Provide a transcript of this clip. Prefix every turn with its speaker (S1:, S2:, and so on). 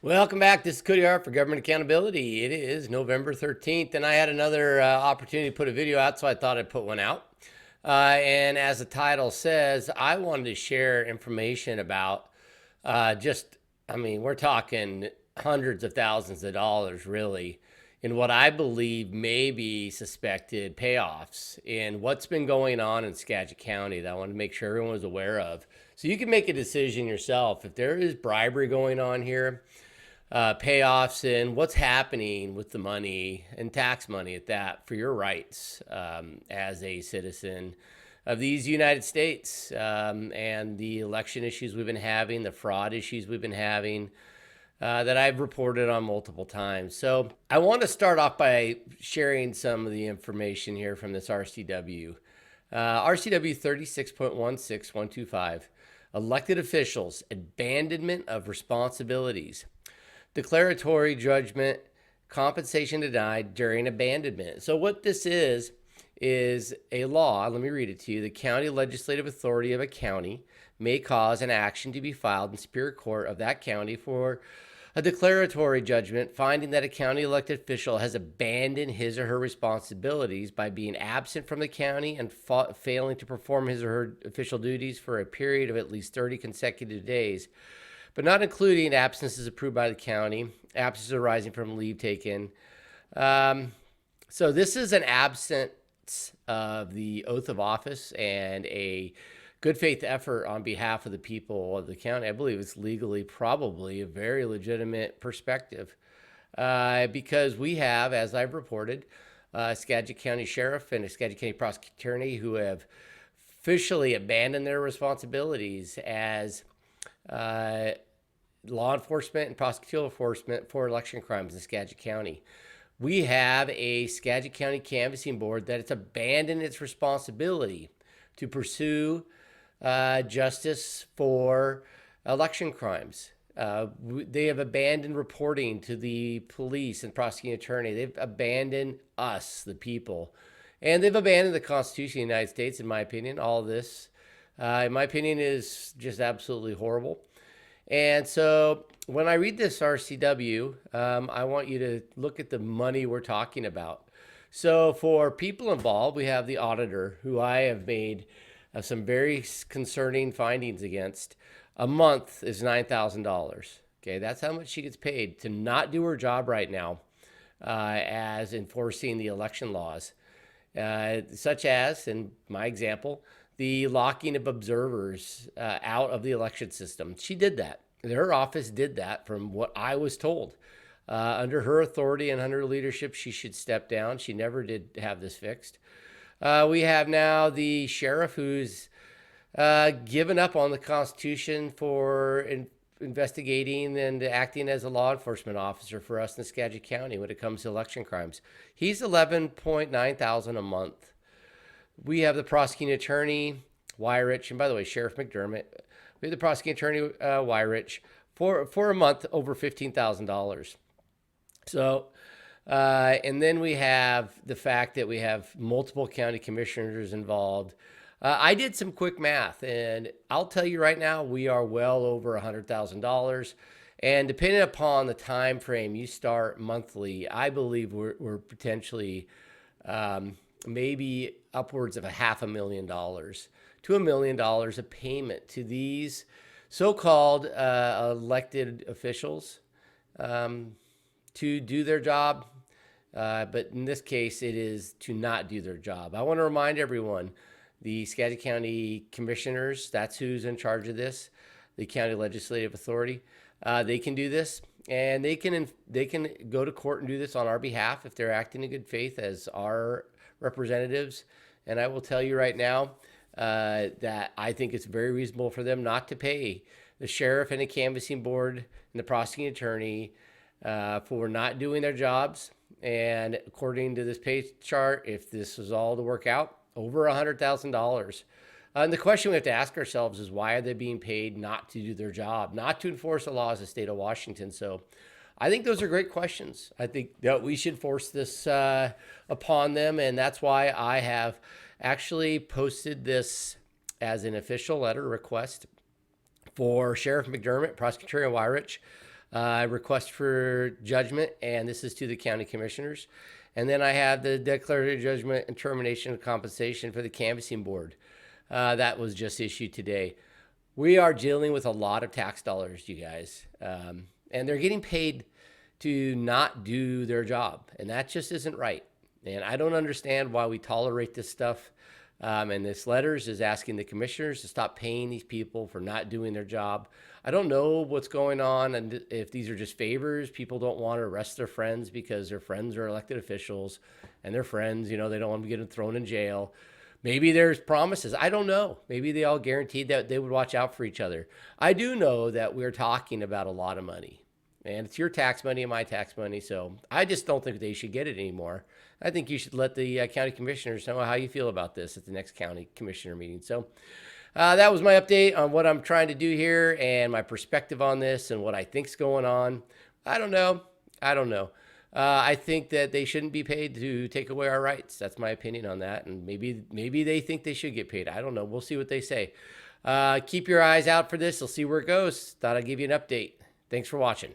S1: Welcome back. This is Cody for Government Accountability. It is November 13th, and I had another opportunity to put a video out, so I thought I'd put one out. And as the title says, I wanted to share information about we're talking hundreds of thousands of dollars, really, in what I believe may be suspected payoffs in what's been going on in Skagit County that I wanted to make sure everyone was aware of. So you can make a decision yourself. If there is bribery going on here, payoffs, and what's happening with the money and tax money at that for your rights as a citizen of these United States, and the election issues we've been having, the fraud issues we've been having, that I've reported on multiple times. So I want to start off by sharing some of the information here from this RCW. RCW 36.16125, elected officials, abandonment of responsibilities. Declaratory judgment, compensation denied during abandonment. So what this is a law. Let me read it to you. The county legislative authority of a county may cause an action to be filed in Superior Court of that county for a declaratory judgment finding that a county elected official has abandoned his or her responsibilities by being absent from the county and failing to perform his or her official duties for a period of at least 30 consecutive days, but not including absences approved by the county, absences arising from leave taken. So this is an absence of the oath of office and a good faith effort on behalf of the people of the county. I believe it's legally probably a very legitimate perspective, because we have, as I've reported, Skagit County Sheriff and a Skagit County Prosecuting Attorney who have officially abandoned their responsibilities as law enforcement and prosecutorial enforcement for election crimes in Skagit County. We have a Skagit County Canvassing Board that has abandoned its responsibility to pursue justice for election crimes. They have abandoned reporting to the police and prosecuting attorney. They've abandoned us, the people, and they've abandoned the Constitution of the United States, in my opinion. All of this, in my opinion, is just absolutely horrible. And so when I read this RCW, I want you to look at the money we're talking about. So for people involved, we have the auditor, who I have made some very concerning findings against. A month is $9,000. Okay, that's how much she gets paid to not do her job right now, as enforcing the election laws, such as, in my example, the locking of observers out of the election system. She did that. Her office did that, from what I was told. Under her authority and under leadership, she should step down. She never did have this fixed. We have now the sheriff who's given up on the Constitution for investigating and acting as a law enforcement officer for us in Skagit County when it comes to election crimes. He's $11.9 thousand a month. We have the prosecuting attorney, Wyrich, and by the way, Sheriff McDermott. We have the prosecuting attorney, Wyrich, for a month over $15,000. So, and then we have the fact that we have multiple county commissioners involved. I did some quick math, and I'll tell you right now, we are well over $100,000. And depending upon the time frame you start monthly, I believe we're potentially maybe upwards of $500,000 to $1 million of payment to these so-called elected officials to do their job. But in this case, it is to not do their job. I want to remind everyone, the Skagit County commissioners, that's who's in charge of this, the county legislative authority. They can do this, and they can go to court and do this on our behalf if they're acting in good faith as our representatives. And I will tell you right now that I think it's very reasonable for them not to pay the sheriff and the canvassing board and the prosecuting attorney for not doing their jobs. And according to this pay chart, if this is all to work out, over $100,000. And the question we have to ask ourselves is, why are they being paid not to do their job, not to enforce the laws of the state of Washington? So I think those are great questions. I think that we should force this upon them. And that's why I have actually posted this as an official letter request for Sheriff McDermott, Prosecutor Wyrich, request for judgment, and this is to the county commissioners. And then I have the declaratory judgment and termination of compensation for the canvassing board. That was just issued today. We are dealing with a lot of tax dollars, you guys, and they're getting paid to not do their job, and that just isn't right. And I don't understand why we tolerate this stuff. And this letters is asking the commissioners to stop paying these people for not doing their job. I don't know what's going on, and if these are just favors. People don't want to arrest their friends because their friends are elected officials, and their friends, they don't want to get them thrown in jail. Maybe there's promises. I don't know. Maybe they all guaranteed that they would watch out for each other. I do know that we're talking about a lot of money, and it's your tax money and my tax money. So I just don't think they should get it anymore. I think you should let the county commissioners know how you feel about this at the next county commissioner meeting. So that was my update on what I'm trying to do here and my perspective on this and what I think's going on. I don't know. I think that they shouldn't be paid to take away our rights. That's my opinion on that. And maybe they think they should get paid. I don't know. We'll see what they say. Keep your eyes out for this. We'll see where it goes. Thought I'd give you an update. Thanks for watching.